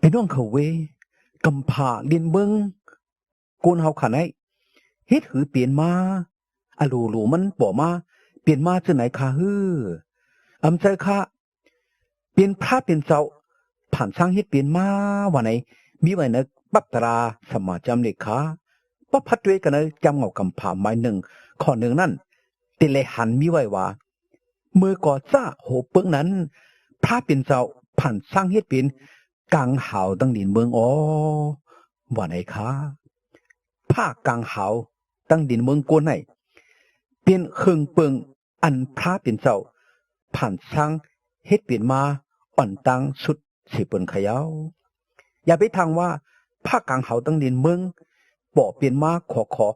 ไอ้น้องเขาเวกำพาเลียนเบิงโกนเฮาขันไอ้เฮ็ดหือเปลี่ยนมาอะลูมันบ่มาเปลี่ยนมาจังไหนคะฮืออำใจค่ะเปลี่ยนพระเปลี่ยนเจ้าผ่านสร้างเฮ็ดเปลี่ยนมาว่าไหนมีไว้ในปัตตราสมาจำเลขาปะพัดด้วยกันเลยจำเงากำพาไม้หนึ่งข้อหนึ่งนั่นติเลยหันมีไว้ว่าเมื่อก่อจ้าโหเปิ้งนั้นพระเปลี่ยนเจ้าผ่านสร้างเฮ็ดเปลี่ยนกลางหาวตั้งดินเมืองอ๋อว่าไหนคะผ้ากลางหาวตั้งดินเมืองกวนไหนเปลี่ยนเครื่องเปิงอันพระเปลี่ยนเจ้าผ่านสร้างเฮ็ดเปลี่ยนมาอ่อนตังสุดสิเปิ้นขยาวอย่าไปทางว่าผ้ากลางหาวตั้งดินเมืองบ่เปลี่ยนมาขอ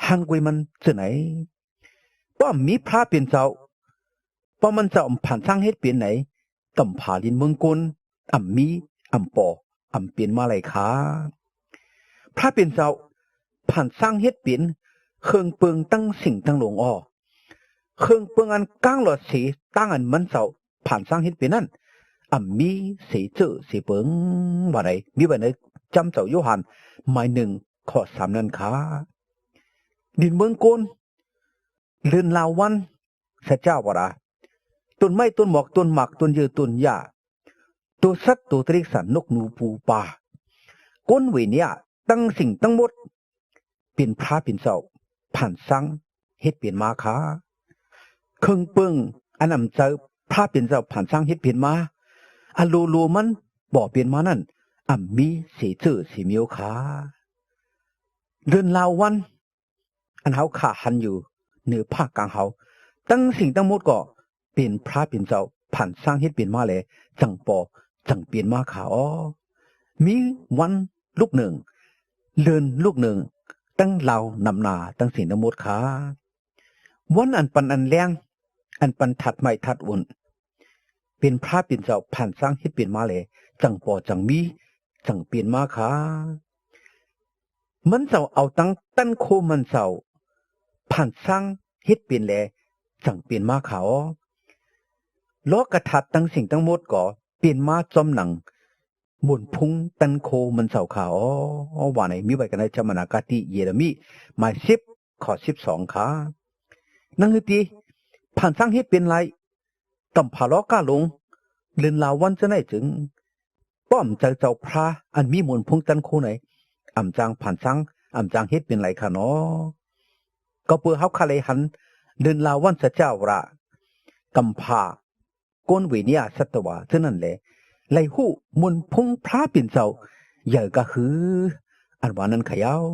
หันกวยมันจะไหนว่ามีพระเปลี่ยนเจ้าว่ามันจะผ่านสร้างเฮ็ดเปลี่ยนไหนกำผาดินเมืองกวนอ่ำมีอ่ำปออ่ำเปลี่ยนมาไหลขาพระเปลี่ยนเจ้าผ่านสร้างเฮ็ดเปลี่ยนเครื่องเปิงตั้งสิ่งตั้งหลวงอ้อเครื่องเปิงอันก้างหลอดสีตั้งอันมันเจ้าผ่านสร้างเฮ็ดเปลี่ยนนั่นอ่ำมีสีเจอสีเปิงว่าไหนมีว่าไหนจำเจ้าโยฮันหมายหนึ่งข้อสามนั่นขาดินเมืองโกนเรือนลาววันพระเจ้าว่าต้นไม้ต้นหมอกต้นหมากต้นยือต้นหญ้าตัวสัตว์ตัวตริกสันนกหนูปูปลาก้นเวเนียตั้งสิ่งตั้งหมดเป็นพระเป็นเจ้าผ่านสังเฮ็ดเปลี่ยนมาขาเครื่องเปิงอันนำเจ้าพระเป็นเจ้าผ่านสังเฮ็ดเปลี่ยนมาอลูมันบ่เปลี่ยนมานั่นอ่ำมีสีเจอสีเมียวขาเดินลาววันอันเฮาขาหันอยู่เหนือภาคกลางเฮาตั้งสิ่งตั้งหมดก็เป็นพระเป็นเจ้าผ่านสร้างเฮ็ดเปลี่ยนมาเลยจังปอจังเปลี่ยนมาขาอ๋อมีวันลูกหนึ่งเดินลูกหนึ่งตั้งเหล่านำนาตั้งสิ่งทั้งหมดขาวันอันปันอันแรงอันปันถัดไม่ถัดอุ่นเป็นพระเป็นเจ้าผ่านสร้างเฮ็ดเปลี่ยนมาเลยจังปอจังมีจังเปลี่ยนมาขามันเจ้าเอาตั้งโคมันเจ้าผ่านสร้างเฮ็ดเปลี่ยนแลจังเปลี่ยนมาขาอ๋อล้อกระทัดตั้งสิ่งทั้งหมดก็เปลี่ยนมาจอมหนังบนพุงตันโคมันเสาขาวว่าไหนมีไว้กันในจามนากาติเยเรมีหมาย10ข้อ12ขานั่นคือตีผ่านสร้างเฮ็ดเป็นไรกำผาล้อก้าลงเลือนลาวันจะไหนถึงป้อมใจเจ้าพระอันมีมนพุงตันโคไหนอ่ำจางผ่านสร้างอ่ำจางเฮ็ดเป็นไรค่ะเนาะก็เปื่อเฮาคาเลยหันเลือนลาวันเจ้าระกำผาก้นเวเนียสัตวะเท่านั้นแหละไล่หูมนพุงพระปิ่นเจ้าใหญ่ก็คืออันว่านั้นขยาว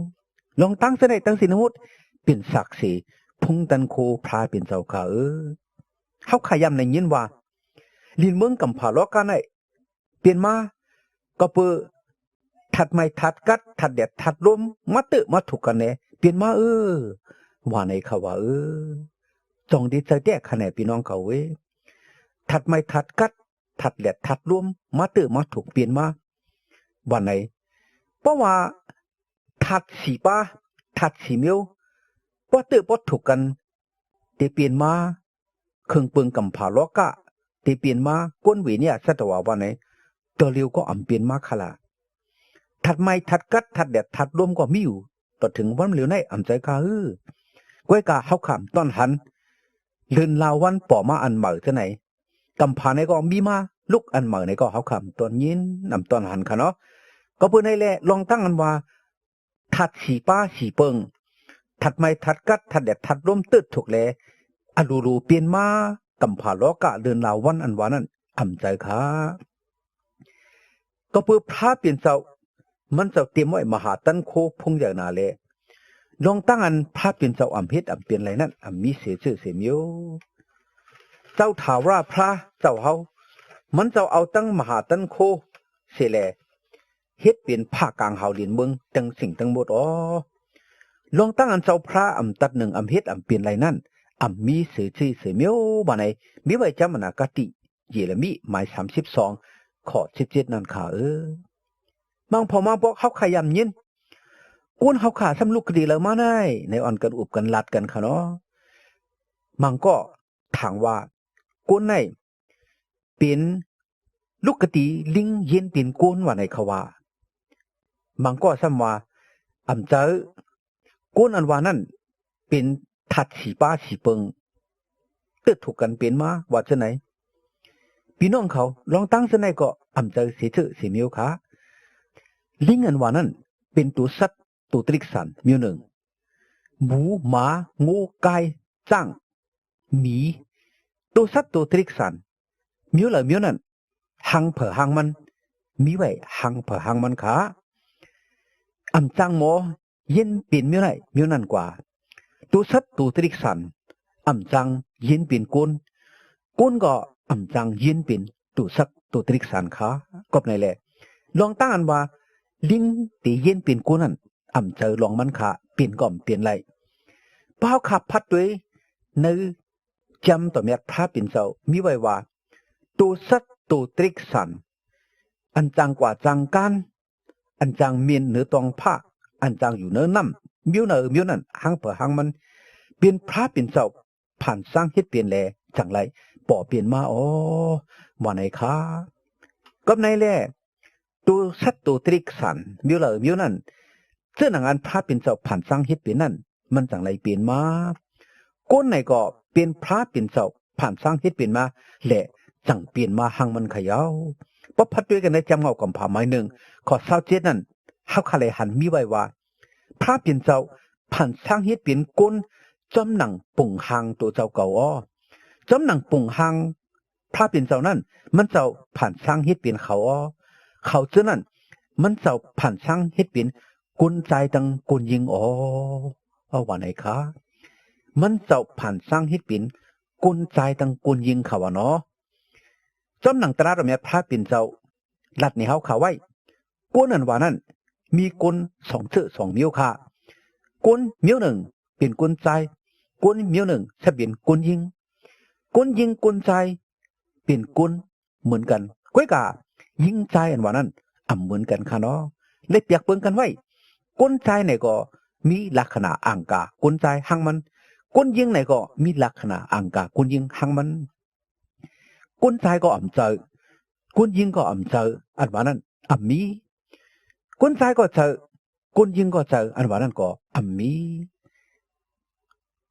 ลองตั้งเสด็จตั้งสินมุตเป็นศักดิ์ศรีพุงตันโคพระปิ่นเจ้าค่ะเขาขยำในยินว่าลินเมืองกำผาล้อกันไอ้เปลี่ยนมาก็เปือถัดไม่ถัดกัดถัดแดดถัดลมมาเตะมาถูกกันแน่เปลี่ยนมาว่าในเขาว่าจองดีใจแก้คะแนนพี่น้องเขาถัดไม่ถัดกัดถัดแหลดถัดรวมมาเตอมาถูกเปลี่ยนมาวันไหนเพราะว่าถัดสีป้าถัดสีเมียวป้าเตอป้าถูกกันเตเปลี่ยนมาเครื่องเปิงกำผาล้อกะเตเปลี่ยนมาก้นเวเนี่ยสัตวาวันไหนตัวเร็วก็อ่ำเปลี่ยนมาขลาถัดไม่ถัดกัดถัดแดดถัดรวมก็มีอยู่ต่อถึงวันเร็วในอ่ำใจกาก้อยกาเฮาขำต้อนหันเดินลาวันป่อมาอันเหมือจะไหนกำผาในก็มีมาลูกอันเหมือในก็เขาคำตอนยินนำตอนหันค่ะเนาะก็เพื่อในแหละลองตั้งอันว่าถัดสีป้าสีเปิงถัดไม่ถัดกัดถัดแดดถัดร่มตืดถูกแลอลูเปลี่ยนมากำผาล้อกะเดินลาวันอันวานั้นอ่ำใจค่ะก็เพื่อพระเปลี่ยนเจ้ามันเจ้าเตรียมไว้มหาตันโคพงอย่างนาเลลองตั้งอันพระเปลี่ยนเจ้าอ่ำเพชรอ่ำเปลี่ยนอะไรนั่นอ่ำมีเสียชื่อเสียมิวเจ้าถาว่าพระเจ้าเฮามันเจ้าเอาตั้งมหาตันโคเสแลเฮ็ดเปลี่ยนภาคกลางเฮาดินเมืองจังสิ่งทั้งหมดลองตั้งอันเจ้าพระอำตัดหนึ่งอำเฮ็ดอำเปลี่ยนไรนั่นอำมีเสือชื่อเสือเมียวบ่ไหนมีไว้จำมนากติเยเรมีหมาย32ข้อ17นั่นค่ะบางพอมาบอกเฮาขยำยินกวนเฮาขาสำลูกคดีแล้วมาได้ในอ่อนกันอุบกันลัดกันค่ะเนาะมังก็ถามว่ากวนไหนเป็น ลูกกติลิงเย็นเป็นก้นว่าในเขาว่ามังก็ซ้ำว่าอำเจอก้นอันว่านั่นเป็นทัดฉีป้าฉีเปิงเกิดถูกกันเป็นมาว่าจะไหนพี่น้องเขาลองตั้งจะไหนก็อำเจอเสียเถอะเสียมิวขาลิงอันว่านั่นเป็นตัวสัตว์ตัวตริกสันมิวหนึ่งหมูหมางูไก่จ้างหมีตัวสัตว์ตัวตริกสันมิวเหล่ามิวนั่นหังเผอหังมันมีไว้หังเผอหังมันขาอำจังหมอเย็นเปลี่ยนมิวไหนมิวนั่นกว่าตัวสัตว์ตัวตริกสันอำจังเย็นเปลี่ยนก้นก็อำจังเย็นเปลี่ยนตัวสัตว์ตัวตริกสันขาก็ในแหละลองตั้งอันว่าลิงตีเย็นเปลี่ยนก้นนั่นอำเจอลองมันขาเปลี่ยนก่อมเปลี่ยนไรเป้าขับพัดด้วยในจำต่อแม่พระเป็นเจ้ามีไว้ว่าตัวสัตว์ตัวตริกสันอันจังกว่าจังกันอันจังเมียนเหนือตองผ้าอันจังอยู่เนื้อน้ำมิวนั่นหังเผอหังมันเปลี่ยนพระเป็นเจ้าผ่านสร้างเฮ็ดเปลี่ยนแลจังไรป่อเปลี่ยนมาว่าไหนคะก็ในแลตัวสัตว์ตัวตริกสันมิวนั่นเจ้าหนังอันพระเป็นเจ้าผ่านสร้างเฮ็ดเปลี่ยนนั่นมันจังไรเปลี่ยนมาก้นไหนก็เปลี่ยนพระเป็นเจ้าผ่านสร้างเฮ็ดเปลี่ยนมาแหละจังเปลี่ยนมาหังมันขยาวเพราะพัดด้วยกันในจำเงากำผาไม้หนึ่งขอเศร้าเจ็ดนั่นเฮาคาเลยหันมีไว้ว่าพระเปลี่ยนเจ้าผ่านสร้างเฮ็ดเปลี่ยนก้นจอมหนังปุ่งหังตัวเจ้าเก่าจอมหนังปุ่งหังพระเปลี่ยนเจ้านั่นมันเจ้าผ่านสร้างเฮ็ดเปลี่ยนเขาเขาเจ้านั่นมันเจ้าผ่านสร้างเฮ็ดเปลี่ยนกุนใจตังกุนยิงว่าไหนคะมันเจ้าผ่านสร้างเฮ็ดเปลี่ยนกุนใจตังกุนยิงเขาเนาะจอมหนังตราดแม่พระเป็นเจ้าลัดในเฮาขาไว้ก้นอันว่านั้นมีก้นสองเชือสองมิ้วค่ะก้นมิ้วหนึ่งเป็นก้นใจก้นมิ้วหนึ่งจะเป็นก้นยิงก้นยิงก้นใจเป็นก้นเหมือนกันก้อยกายิงใจอันว่านั้นเหมือนกันค่ะเนาะเลยเปียกเปิ้งกันไว้ก้นใจไหนก็มีลักษณะอ่างกาก้นใจหังมันก้นยิงไหนก็มีลักษณะอ่างกาก้นยิงหังมันก้นใจก็เจอก้นยิงก็เจออันว่านั้นมีก้นใจก็เจอก้นยิงก็เจออันว่านั้นก็มี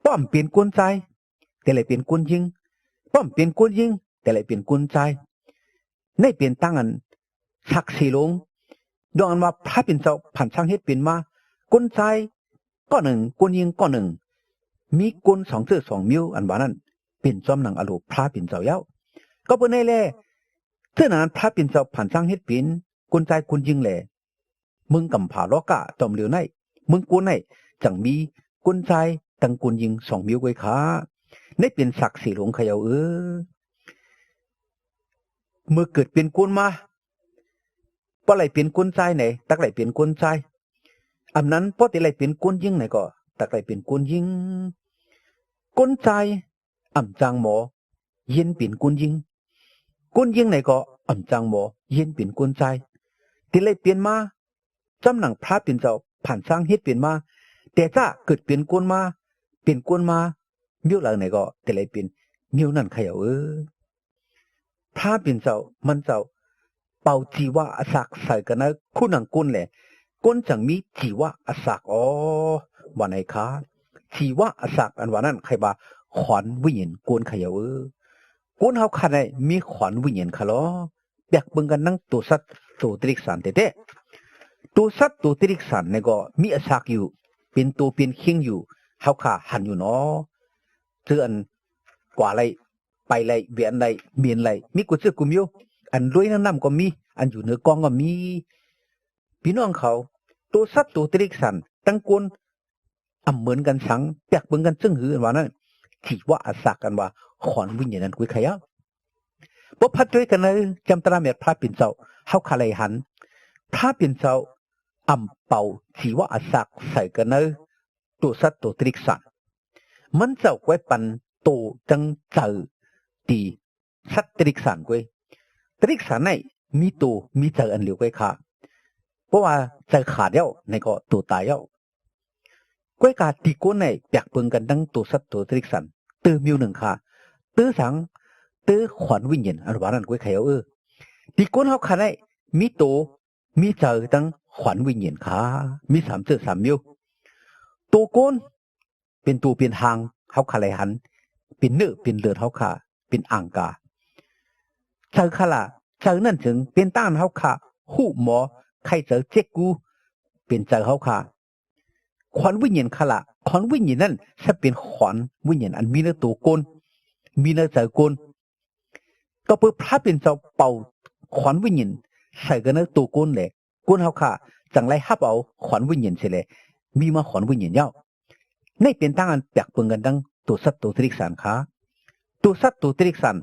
ป้อมเปลี่ยนก้นใจแต่เลยเปลี่ยนก้นยิงป้อมเปลี่ยนก้นยิงแต่เลยเปลี่ยนก้นใจในเปลี่ยนตั้งอันศักดิ์ศรีลงดองอันว่าพระเป็นเจ้าผ่านช่างเฮ็ดเปลี่ยนมาก้นใจก็หนึ่งก้นยิงก็หนึ่งมีก้นสองเชือสองมิ้วอันว่านั้นเป็นจอมหนังอโลพระเป็นเจ้าเย้าก็เป็นในแลเท่านั้นพระเป็นเจ้าผ่านสร้างเฮ็ดเป็นกุนใจกุนยิงแหล่มึงกำผาล้อกะจอมเหลียวในมึงกุนในจังมีกุนใจตังกุนยิงสองมิ้วไว้ขาในเป็นศักดิ์ศรีหลวงขยาวเมื่อเกิดเป็นกุนมาป้อไหลเป็นกุนใจไหนตักไหลเป็นกุนใจอันนั้นป้อติไหลเป็นกุนยิงไหนก็ตักไหลเป็นกุนยิงกุนใจจังหมอเย็นเป็นกุนยิงกุนยิงไหนก็จังหมอเย็นเป็นกุนใจติเลยเปลี่ยนมาจำหนังพระเป็นเจ้าผ่านสร้างเฮ็ดเปลี่ยนมาแต่ถ้าเกิดเปลี่ยนกุนมามิ้วหลังไหนก็ติเลยเป็นมิ้วนั่นขยาวพระเป็นเจ้ามันเจ้าเป่าจีวะอสักใส่กันนะคู่หนังกุนแหละกุนจังมีจีวะอสักว่าไหนคะจีวะอสักอันว่านั้นใครบ่าขวัญวิญญาณกุนขยาวกุนเฮาคันได้มีขวัญวิญญาณค่ะล้อแบกเบิ่งกันนั่งตัวสัตว์ตัวตริกสันเต้ตัวสัตว์ตัวตริกสันเนี่ยก็มีอสักอยู่เป็นตัวเป็นคิงอยู่เฮาค่ะหันอยู่เนาะเตือนกว่าไรไปไรเวียนไรเมียนไรมีกุศลกุมอยู่อันรวยน้ำก็มีอันอยู่เหนือกองก็มีพี่น้องเขาตัวสัตว์ตัวตริกสันตั้งกุนเหมือนกันสังแบกเบิ่งกันซึ่งหือว่านั้นที่ว่าอสักกันว่าขวัญวิญญาณนั้นกุยขยะบ่พัดด้วยกันเลยจำตราเม็ดพระปิ่นเจ้าเฮาคาเลยหันพระปิ่นเจ้าเป่าที่ว่าอสักใส่กันเลยตัวสัตว์ตัวตริกสันมันเจ้าไว้ปันโตจังเจอตีสัตว์ตริกสันกุยตริกสันไหนมีตัวมีเจออันเหลียวกุยค่ะเพราะว่าเจอขาดแล้วในก็ตัวตายแล้วกุยกาตีก้นไหนแบกเบิ่งกันตั้งตัวสัตว์ตัวตริกสันตื้อมิวหนึ่งค่ะตื้อสังตื้อขวัญวิญญาณอันว่านั้นกุยไขเอาแต่ ที่ก้นเขาขันได้มีโตมีเจอตั้งขวัญวิญญาณขามีสามเจอสามมิวตัวก้นเป็นตัวเป็นหางเขาขาไหลหันเป็นเนื้อเป็นเลือดเขาขาเป็นอ่างกาเจอขาละเจอนั่นถึงเป็นต้านเขาขาหูหมอใครเจอเจ๊กูเป็นเจอเขาขาขวัญวิญญาณขาละขวัญวิญญาณนั่นจะเป็นขวัญวิญญาณอันมีเนื้อตัวก้นมีเนื้อเจอก้นก็เพื่อพระเป็นเจ้าเป่าขวัญวิญญาณใส่กันเนื้อตัวก้นเลยก้นเขาขาจังไรฮับเอาขวัญวิญญาณเฉลยมีมาขวัญวิญญาณเย้าในเป็นตั้งอันเปียกเปิงกันดังตัวสัตว์ตัวตริกสันขาตัวสัตว์ตัวตริกสัน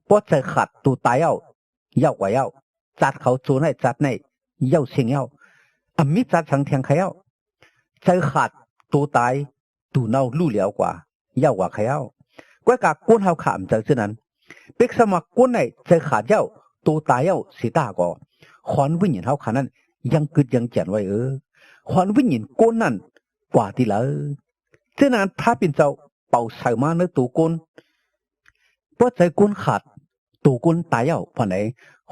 พอใจขาดตัวตายเย้ากว่าเย้าจัดเขาโจนให้จัดในเย้าเชียงเย้าอมิจัดสังเทียงเขาเย้าใจขาดตัวตายตัวเน่าลู่เหลียวกว่าเย้ากว่าเขาเย้าก็กาก้นเขาขามใจเช่นนั้นเป็กสมัครก้นในใจขาดเย้าตัวตายเย้าสีตาก่อขวัญวิญญาณเขาขานั้นยังกึดยังแจนไว้ขวัญวิญญาณก้นนั่นกว่าที่แล้วเช่นนั้นพระเป็นเจ้าเป่าใส่มาเนื้อตัวก้นเพราะใจก้นขาดตัวก้นตายเย้าพอไหน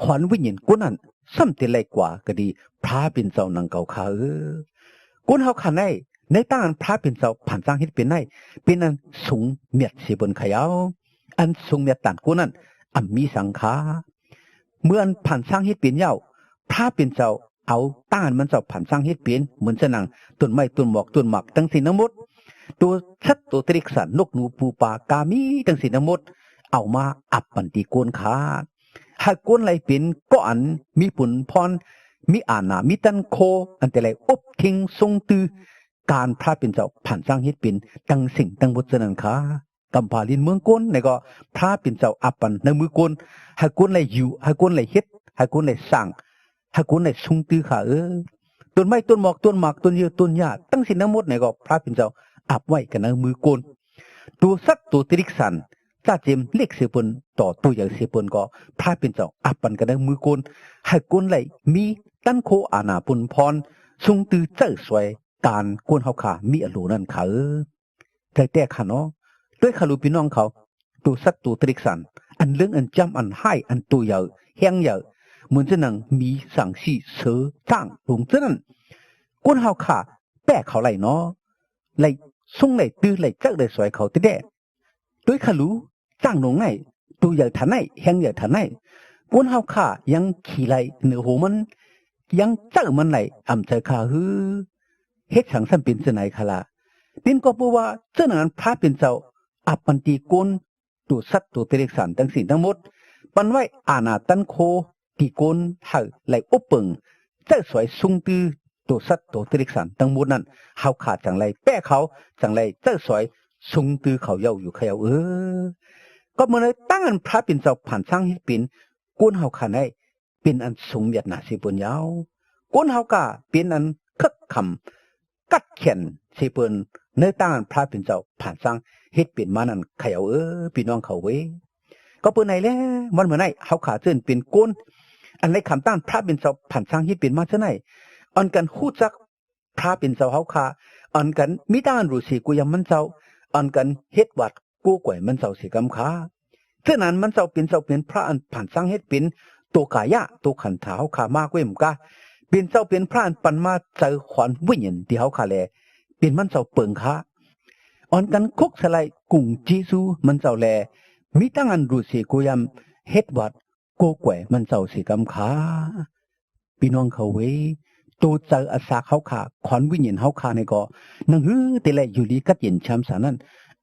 ขวัญวิญญาณก้นนั้นซ้ำตีเล็กกว่าก็ดีพระเป็นเจ้านังเก่าขาก้นเขาขันได้ในตั้งอันพระเป็นเจ้าผ่านสร้างฮิตเป็นได้เป็นอันสูงเมียดสีบนขยาวอันสูงเมียดตันก้นนั้นอันมีสังขาเมื่ออันผ่านสร้างฮิตเป็นเย้าพระเป็นเจ้าเอาต้านมันเจ้าผ่านสร้างฮิตเป็นเหมือนจะนังต้นไม้ต้นหมอกต้นหมักตั้งสินทั้งหมดตัวชัดตัวตริกสันนกหนูปูปลากามีตั้งสินทั้งหมดเอามาอับปันตีโกนขาหากโกนไหลเป็นก็อันมีปุ่นพรมีอาณามีตันโคอันแต่ไรอบทิ้งทรงตือการพระเป็นเจ้าผ่านสร้างฮิตเป็นตั้งสิ่งตั้งบทนันขากำพาลินเมืองโกนในก็พระเป็นเจ้าอับปันในมือโกนหากโกนไหลอยู่หากโกนไหลเฮ็ดหากโกนไหลสร้างหากโกนไหลทรงตือขาต้นไม้ต้นหมอกต้นหมากต้นเยื่อต้นหญ้าตั้งสินทั้งหมดในก็พระเป็นเจ้าอับไว้กันในมือโกนตัวสัตว์ตัวตริกสันจ้าเจมเล็กเสียปนต่อตัวใหญ่เสียปนก็พระเป็นเจ้าอับปันกันในมือโกนให้โกนไหลมีตั้นโคอาณาปุนพรทรงตือเจ้าสวยการโกนเฮาขามีอโลนั่นขาแต่ขาเนาะด้วยขาลูพี่น้องเขาตัวสัตว์ตัวตริกสันอันเรื่องอันจำอันให้อันตัวใหญ่แห้งใหญ่เหมือนจะนังมีสังสีเสือจ้างลงเท่านั้นโกนเฮาขาแปะเขาไหลเนาะไหลส่งไหลตื้อไหลจักไหลสวยเขาติแดด้วยขาลูจ้างลงไหนตัวใหญ่ทันไหนแห้งใหญ่ทันไหนก้นเฮาขายังขี่ไหลเหนือหูมันยังเจอมันไหลอ่ำใจขาเฮ็ดสังสัมเป็นเสนายขาละเป็นก็บอกว่าเจ้านั้นพระเป็นเจ้าอับปันตีก้นตัวสัตว์ตัวเตริกสันทั้งสิ้นทั้งหมดปันไว้อาณาตันโคตีก้นเฮาไหลอบเปิงเจ้าสวยซุงตือตัวสัตว์ตัวเตริกสันทั้งหมดนั้นเฮาขาจังไรแป้เขาจังไรเจ้าสวยซุงตือเขาเย้าอยู่เขาก็เมื่อไรตั้งอันพระเป็นเจ้าผ่านสร้างให้เป็นก้นเฮาขาได้เป็นอันสูงเมียดหนาสิบนยาวก้นเฮากาเป็นอันคึกคำกัดเขียนสิบนในตั้งอันพระเป็นเจ้าผ่านสร้างเฮ็ดเป็นมานั่นเขาพี่น้องเขาก็เปิดไหนแล้ววันเมื่อไหนเฮาขาเจนเป็นก้นอันในคำตั้งพระเป็นเจ้าผ่านสร้างเฮ็ดเป็นมาเท่าไหนอันกันฮู้จักพระเป็นเจ้าเฮาขาอันกันมิด้านรู้สิกูยังมันเจ้าอันกันเฮ็ดวัดกูก่วยมันเจ้าสิกำขาเท่านั้นมันเจ้าเป็นพระอันผ่านสร้างเฮ็ดเป็นตัวกายะตัวขันถาเฮาขามากเว้ยมกะเป็นเจ้าเป็นพระอันปันมาเจอขวัญวิญญาณที่เฮาขาแลเป็นมันเจ้าเปิงขาอันกันคุกสลายกุ่งจีซูมันเจ้าแลมิตั้งอันรู้สิกูยังเฮ็ดวัดกูก่วยมันเจ้าสิกำขาพี่น้องเขาตัวเจออาสาเขาขาขวัญวิญญาณเขาขาในก็นังแต่ละอยู่ดีกัดเย็นช้ำสานั้น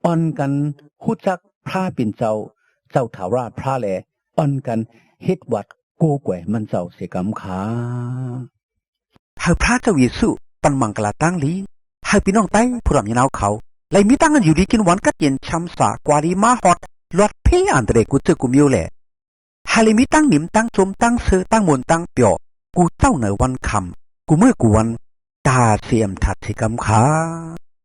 อ่อนกันฮู้จักพระเป็นเจ้าถาราพระแลอ่อนกันเฮ็ดวัดโกกวยมันเจ้าเสกำขาหากพระเจ้าเยซูปันมังกลาตั้งลีหากพี่น้องไต้ผู้รำยานาวเขาไล่มีตั้งกันอยู่ดีกินหวานกัดเย็นช้ำสากวารีมาฮอดลอดเพอันเดรกุเจกุมิวแลหากมีตั้งหนิมตั้งจมตั้งเสือตั้งมนตั้งเปียวกูเจ้าเหนือวันคำกูเมื่อกูวันตาเสียมถัดสิกำขา